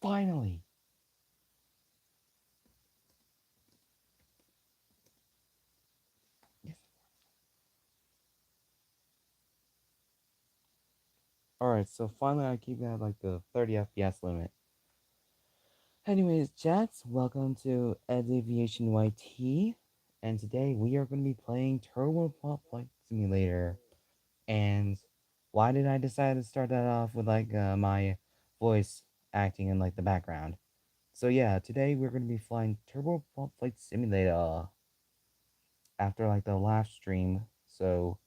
Finally! Yes. Alright, so finally I keep it at like the 30 FPS limit. Anyways, chats, welcome to Ed's Aviation YT. And today we are going to be playing Turboprop Flight Simulator. And why did I decide to start that off with like my voice acting in like the background? So yeah, today we're going to be flying Turboprop Flight Simulator after like the last stream. So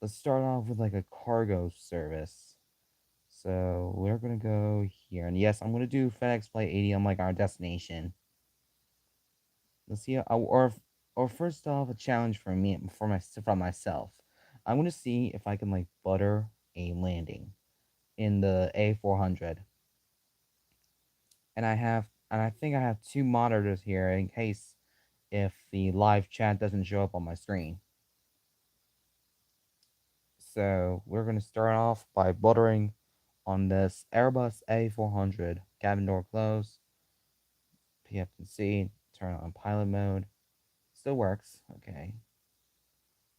let's start off with like a cargo service. So we're gonna go here, and yes, I'm gonna do FedEx Flight 80 on like our destination. Let's see, or first off, a challenge for me from myself. I'm gonna see if I can like butter a landing in the A400, and I think I have two monitors here in case if the live chat doesn't show up on my screen. So we're gonna start off by buttering on this Airbus A400. Cabin door closed. PFC, turn on pilot mode. Still works. Okay.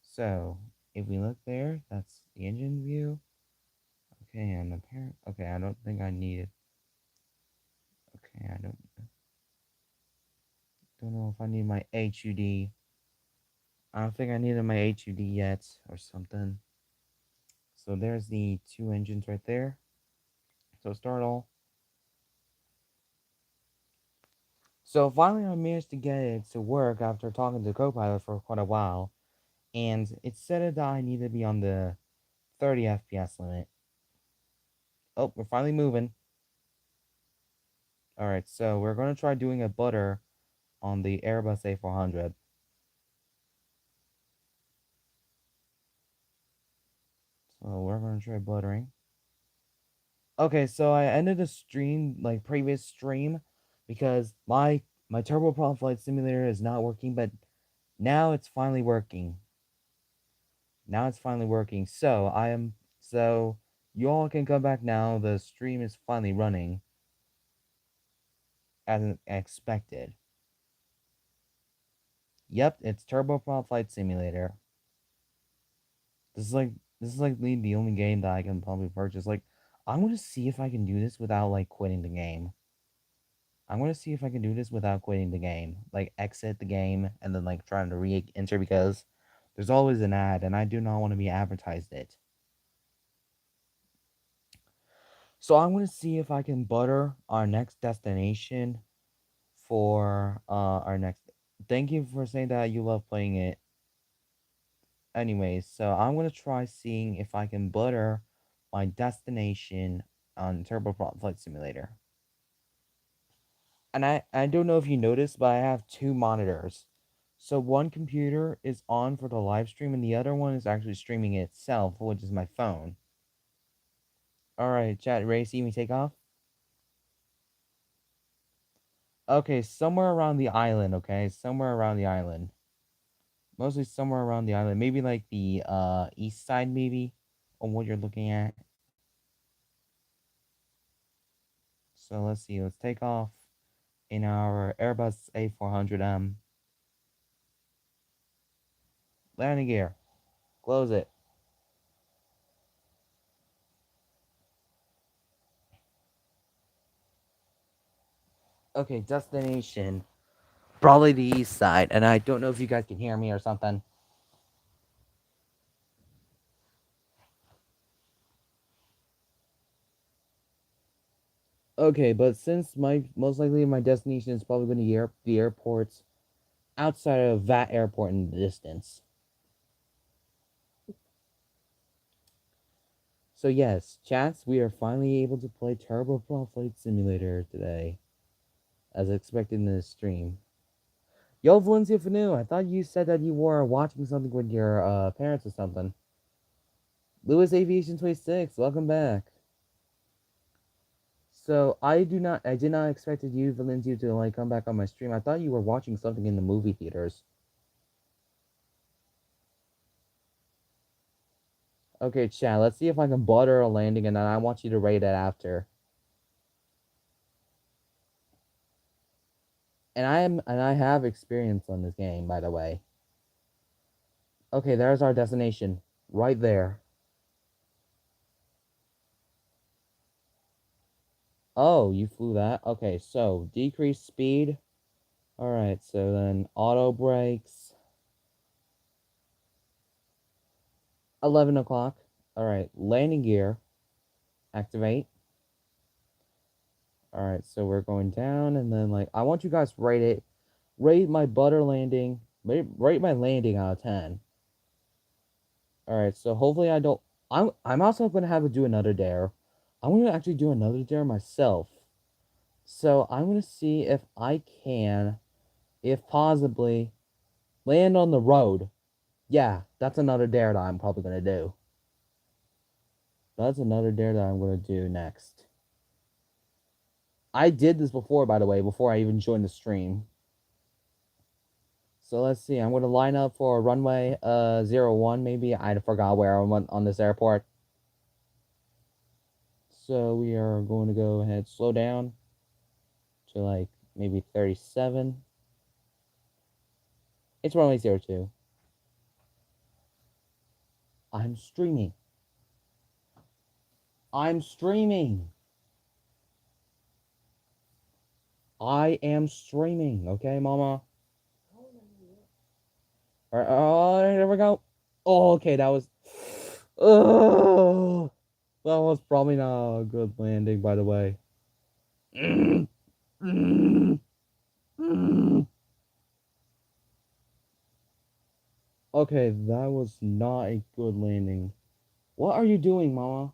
So if we look there, that's the engine view. Okay, and apparent. Okay, I don't think I need it. Okay, I don't know if I need my HUD. I don't think I needed my HUD yet or something. So there's the two engines right there. So start all. So finally I managed to get it to work after talking to Copilot for quite a while. And it said that I need to be on the 30 FPS limit. Oh, we're finally moving. Alright, so we're going to try doing a butter on the Airbus A400. So we're going to try buttering. Okay, so I ended the stream, like previous stream, because my Turboprop Flight Simulator is not working, but now it's finally working. Now it's finally working. So you all can come back now. The stream is finally running as expected. Yep, it's Turboprop Flight Simulator. This is like the only game that I can probably purchase. Like, I'm gonna see if I can do this without like quitting the game. I'm gonna see if I can do this without quitting the game. Like exit the game and then like trying to re-enter because there's always an ad and I do not want to be advertised it. So I'm gonna see if I can butter our next destination for our next. Thank you for saying that you love playing it. Anyways, so I'm gonna try seeing if I can butter my destination on Turboprop Flight Simulator. And I don't know if you noticed, but I have two monitors. So one computer is on for the live stream, and the other one is actually streaming itself, which is my phone. All right, chat. Ready to see me take off? Okay, somewhere around the island. Okay, somewhere around the island. Mostly somewhere around the island. Maybe like the east side, maybe, on what you're looking at. So let's see. Let's take off in our Airbus A400M. Landing gear. Close it. Okay, destination. Probably the east side. And I don't know if you guys can hear me or something. Okay, but since my most likely my destination is probably going to be the airports outside of that airport in the distance. So yes, chats, we are finally able to play Turboprop Flight Simulator today, as expected in this stream. Yo, Valencia Fanu, I thought you said that you were watching something with your parents or something. Lewis Aviation 26, welcome back. So I did not expected you, Valencia, to like come back on my stream. I thought you were watching something in the movie theaters. Okay, chat, let's see if I can butter a landing, and then I want you to rate it after. And I have experience on this game, by the way. Okay, there's our destination. Right there. Oh, you flew that? Okay, so decrease speed. Alright, so then auto brakes. 11 o'clock. Alright, landing gear. Activate. Alright, so we're going down, and then, like, I want you guys to rate it. Rate my butter landing. Rate my landing out of 10. Alright, so hopefully I don't... I'm also going to have to do another dare. I'm going to actually do another dare myself. So I'm going to see if I can, if possibly, land on the road. Yeah, that's another dare that I'm probably going to do. That's another dare that I'm going to do next. I did this before, by the way, before I even joined the stream. So let's see. I'm going to line up for runway 01, maybe. I forgot where I went on this airport. So we are going to go ahead, slow down to like maybe 37. It's runway 02. I'm streaming. I'm streaming. I am streaming. Okay, mama? All right, oh, there we go. Oh, okay, that was... Oh, that was probably not a good landing, by the way. Okay, that was not a good landing. What are you doing, mama?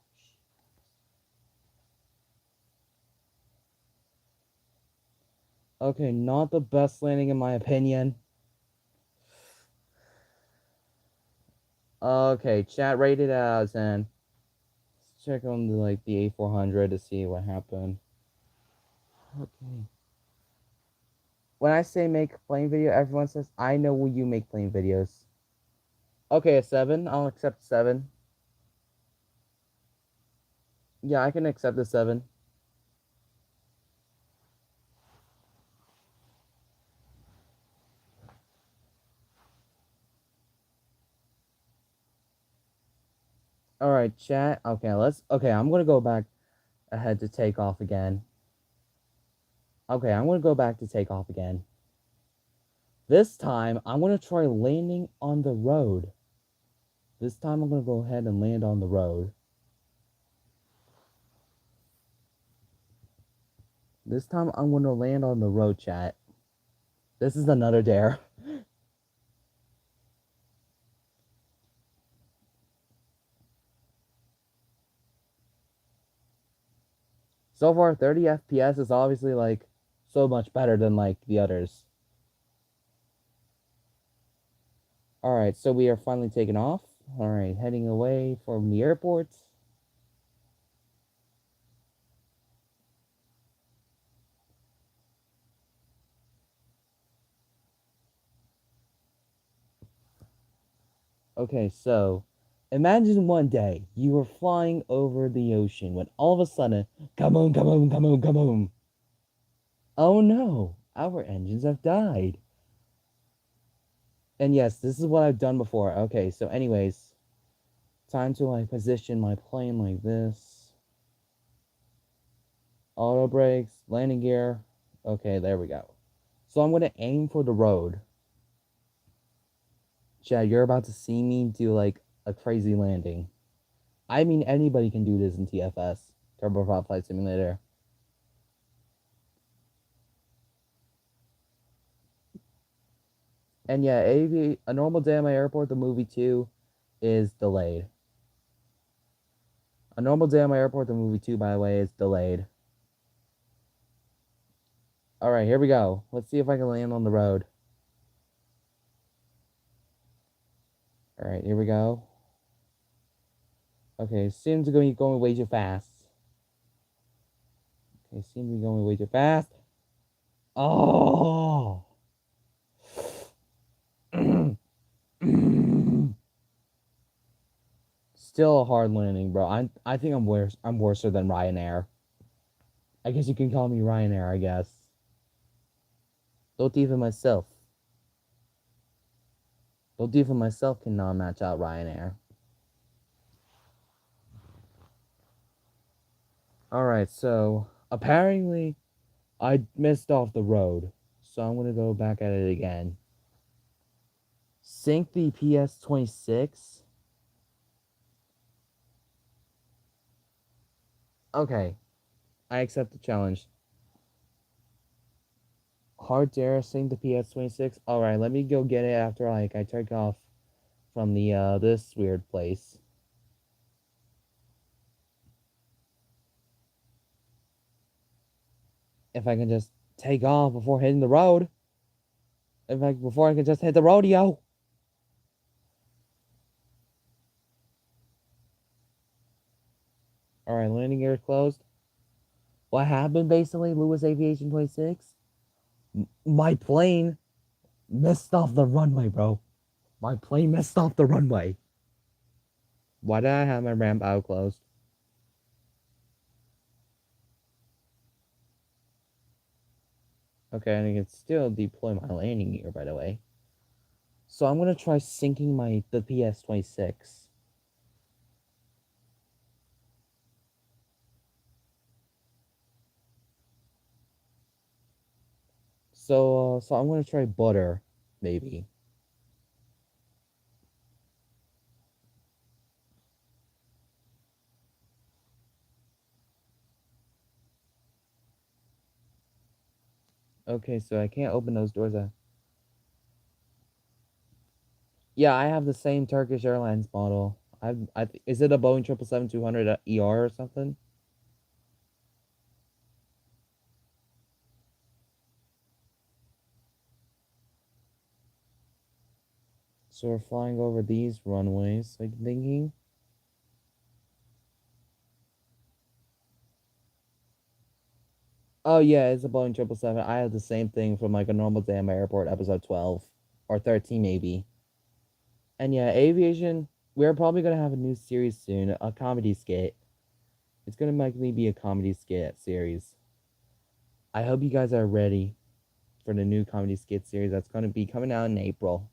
Okay, not the best landing in my opinion. Okay, chat rated out of 10. Let's check on the A400 to see what happened. Okay. When I say make plane video, everyone says, I know when you make plane videos. Okay, a 7. I'll accept 7. Yeah, I can accept a 7. Alright, chat. Okay, I'm gonna go back ahead to take off again. Okay, I'm gonna go back to take off again. This time, I'm gonna try landing on the road. This time, I'm gonna go ahead and land on the road. This time, I'm gonna land on the road, chat. This is another dare. So far, 30 FPS is obviously, like, so much better than, like, the others. Alright, so we are finally taking off. Alright, heading away from the airport. Okay, so imagine one day you were flying over the ocean when all of a sudden, kaboom, kaboom, kaboom, kaboom. Oh no, our engines have died. And yes, this is what I've done before. Okay, so anyways, time to like position my plane like this. Auto brakes, landing gear. Okay, there we go. So I'm gonna aim for the road. Chad, you're about to see me do like a crazy landing. I mean, anybody can do this in TFS, Turboprop Flight Simulator. And yeah, A Normal Day at My Airport, the movie 2, is delayed. A Normal Day at My Airport, the movie 2, by the way, is delayed. Alright, here we go. Let's see if I can land on the road. Alright, here we go. Okay, seems to be going way too fast. Okay, seems to be going way too fast. Oh! Still a hard landing, bro. I think I'm worse. I'm worser than Ryanair. I guess you can call me Ryanair, I guess. Don't even myself. Don't even myself cannot match out Ryanair. Alright, so apparently I missed off the road. So I'm gonna go back at it again. Sync the PS26. Okay, I accept the challenge. Hard dare sync the PS26. Alright, let me go get it after I take off from the this weird place. If I can just take off before hitting the road. Before I can just hit the rodeo. Alright, landing gear closed. What happened basically, Lewis Aviation 26? My plane missed off the runway, bro. My plane missed off the runway. Why did I have my ramp out closed? Okay, and I can still deploy my landing gear, by the way. So I'm gonna try syncing the PS26. So I'm gonna try butter, maybe. Okay, so I can't open those doors. Yeah, I have the same Turkish Airlines model. Is it a Boeing 777-200 ER or something? So we're flying over these runways, I'm thinking. Oh yeah, it's a Boeing 777. I have the same thing from like a normal day at my airport, episode 12 or 13 maybe. And yeah, aviation. We're probably gonna have a new series soon, a comedy skit. It's gonna likely be a comedy skit series. I hope you guys are ready for the new comedy skit series that's gonna be coming out in April.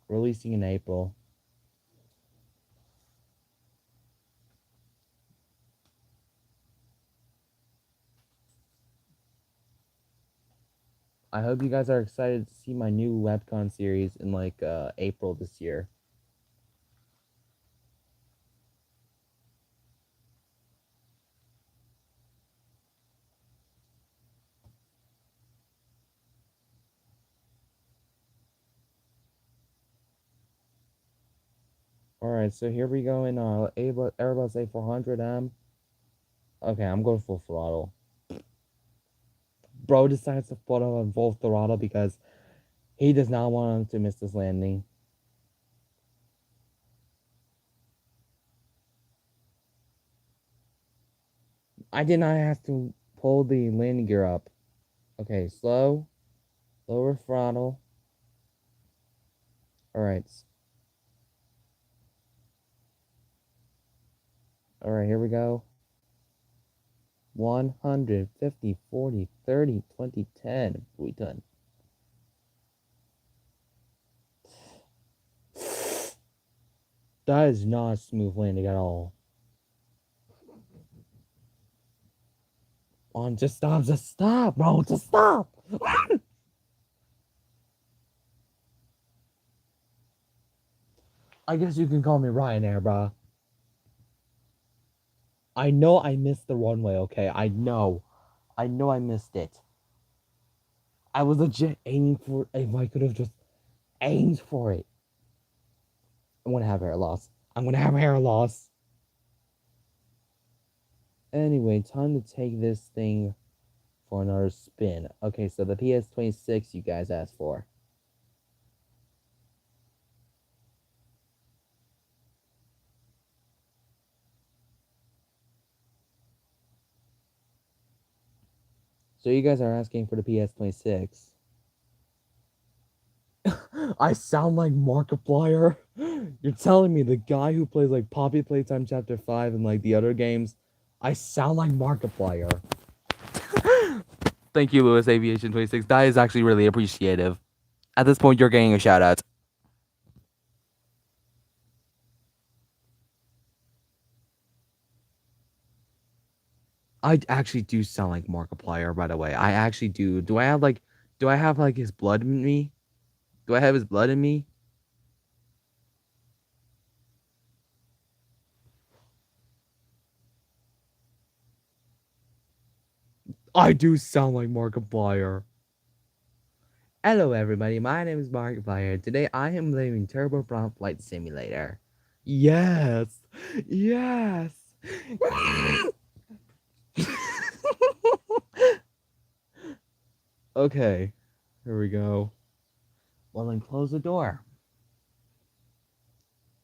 Releasing in April. I hope you guys are excited to see my new webcon series in like April this year. Alright, so here we go in Airbus A400M. Okay, I'm going full throttle. Bro decides to put on full throttle because he does not want to miss this landing. I did not have to pull the landing gear up. Okay, slow. Lower throttle. Alright. Alright, here we go. 150, 40, 30, 20, 10. We done. That is not a smooth landing at all. On, just stop, bro, just stop. I guess you can call me Ryanair, bro. I know I missed the runway, okay? I know I missed it. I was legit aiming for if I could have just aimed for it. I'm gonna have hair loss. I'm gonna have hair loss. Anyway, time to take this thing for another spin. Okay, so the PS26 you guys asked for. So you guys are asking for the PS26. I sound like Markiplier. You're telling me the guy who plays like Poppy Playtime Chapter 5 and like the other games, I sound like Markiplier. Thank you, Lewis Aviation 26. That is actually really appreciative. At this point, you're getting a shout out. I actually do sound like Markiplier, by the way. I actually do. Do I have like his blood in me? Do I have his blood in me? I do sound like Markiplier. Hello, everybody. My name is Markiplier. Today, I am playing Turboprop Flight Simulator. Yes, yes. Okay, here we go. Well, then close the door.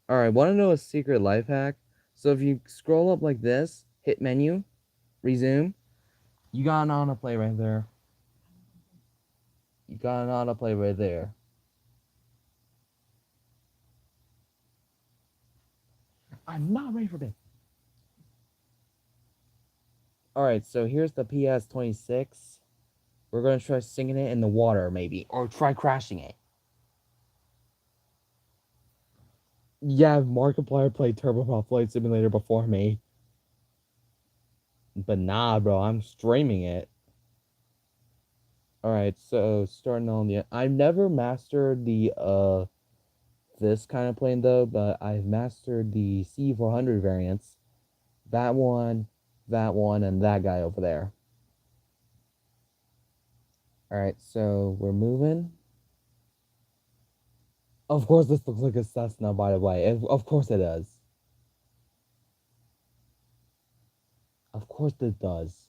All right, want to know a secret life hack? So if you scroll up like this, hit menu, resume, you got an autoplay right there. You got an autoplay right there. I'm not ready for this. All right, so here's the PS26. We're gonna try singing it in the water, maybe, or try crashing it. Yeah, Markiplier played Turboprop Flight Simulator before me. But nah, bro, I'm streaming it. Alright, so starting on the I've never mastered the this kind of plane though, but I've mastered the C400 variants. That one, and that guy over there. Alright, so we're moving. Of course this looks like a Cessna, by the way. Of course it does. Of course it does.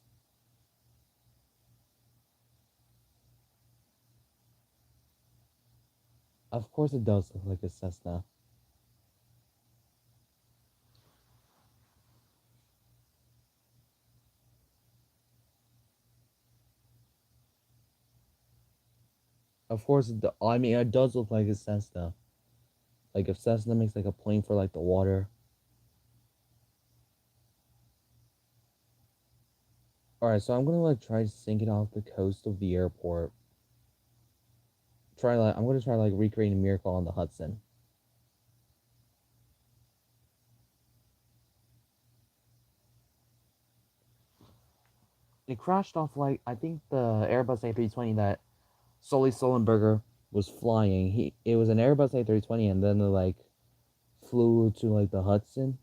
Of course it does look like a Cessna. Of course I mean, it does look like a Cessna. Like if Cessna makes like a plane for like the water. Alright, so I'm gonna like try to sink it off the coast of the airport. I'm gonna try like recreating a miracle on the Hudson. It crashed off like I think the Airbus A320 that Sully Sullenberger was flying. It was an Airbus A320 and then it like flew to like the Hudson.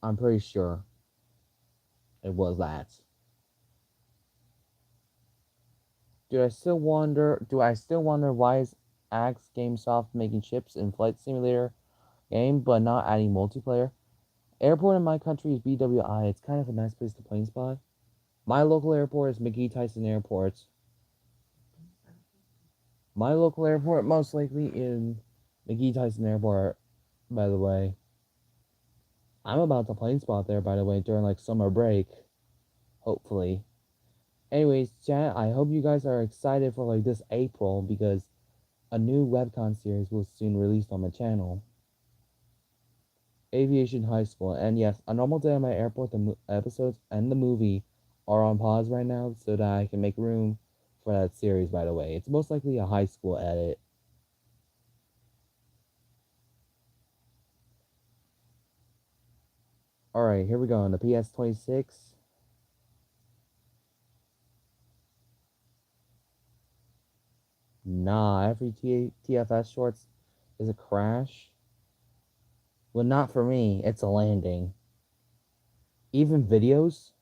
I'm pretty sure it was that. Do I still wonder why is Axe Gamesoft making chips in Flight Simulator game but not adding multiplayer? Airport in my country is BWI. It's kind of a nice place to plane spot. My local airport is McGee Tyson Airport. My local airport, most likely in McGee Tyson Airport, by the way. I'm about to plane spot there, by the way, during like summer break. Hopefully. Anyways, chat, I hope you guys are excited for like this April because a new webcon series will soon release on my channel. Aviation High School. And yes, A Normal Day at My Airport, the episodes and the movie are on pause right now so that I can make room for that series, by the way. It's most likely a high school edit. Alright, here we go on the PS26. Nah, every TFS shorts is a crash. Well, not for me. It's a landing. Even videos?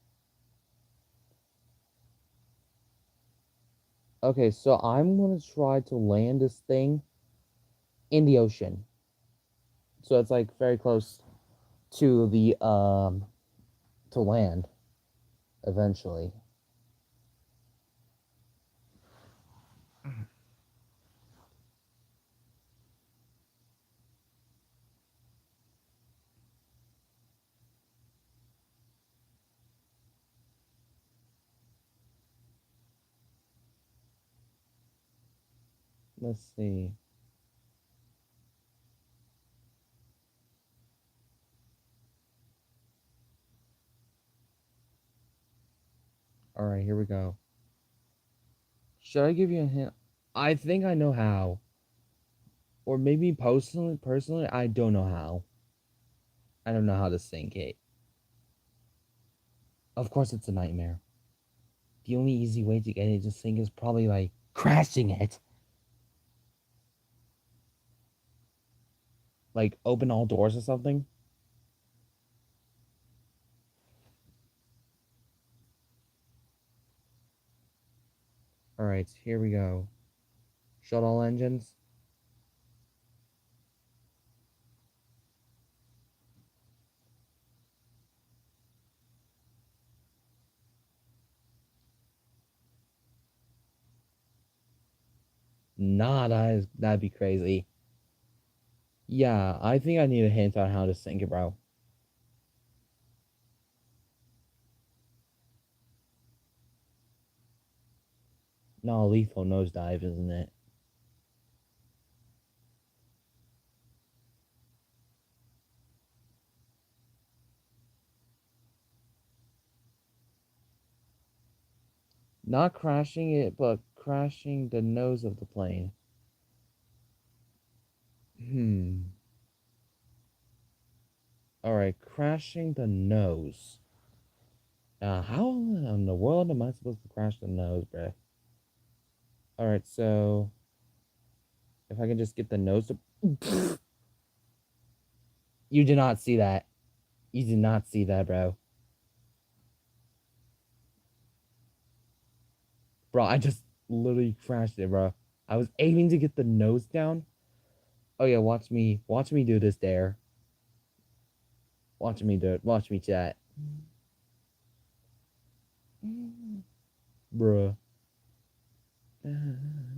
Okay, so I'm gonna try to land this thing in the ocean. So it's like very close to the to land eventually. Let's see. Alright, here we go. Should I give you a hint? I think I know how. Or maybe personally, I don't know how. I don't know how to sink it. Of course it's a nightmare. The only easy way to get it to sink is probably like crashing it. Like open all doors or something. Alright, here we go. Shut all engines. Nah, that'd be crazy. Yeah, I think I need a hint on how to sink it, bro. No, lethal nosedive, isn't it? Not crashing it, but crashing the nose of the plane. Hmm. Alright, crashing the nose. How in the world am I supposed to crash the nose, bruh? Alright, so if I can just get the nose to. You did not see that. You did not see that, bro. Bro, I just literally crashed it, bro. I was aiming to get the nose down. Oh yeah, watch me do this there. Watch me do it. Watch me chat. Bruh. Dun,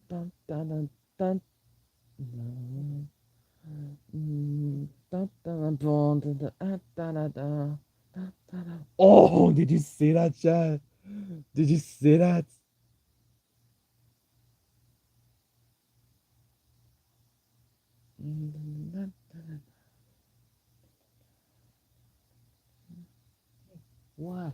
dun, dun, dun. Oh, did you see that, chat? Did you see that? What?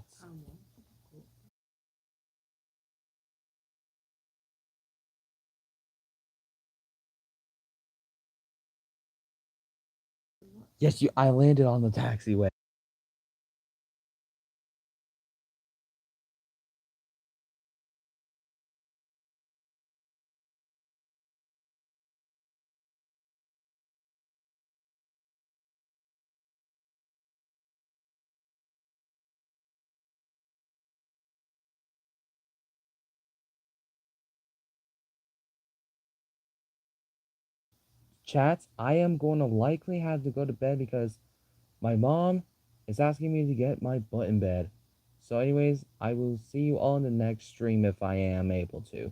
Yes, you. I landed on the taxiway. Chat, I am going to likely have to go to bed because my mom is asking me to get my butt in bed. So, anyways, I will see you all in the next stream if I am able to.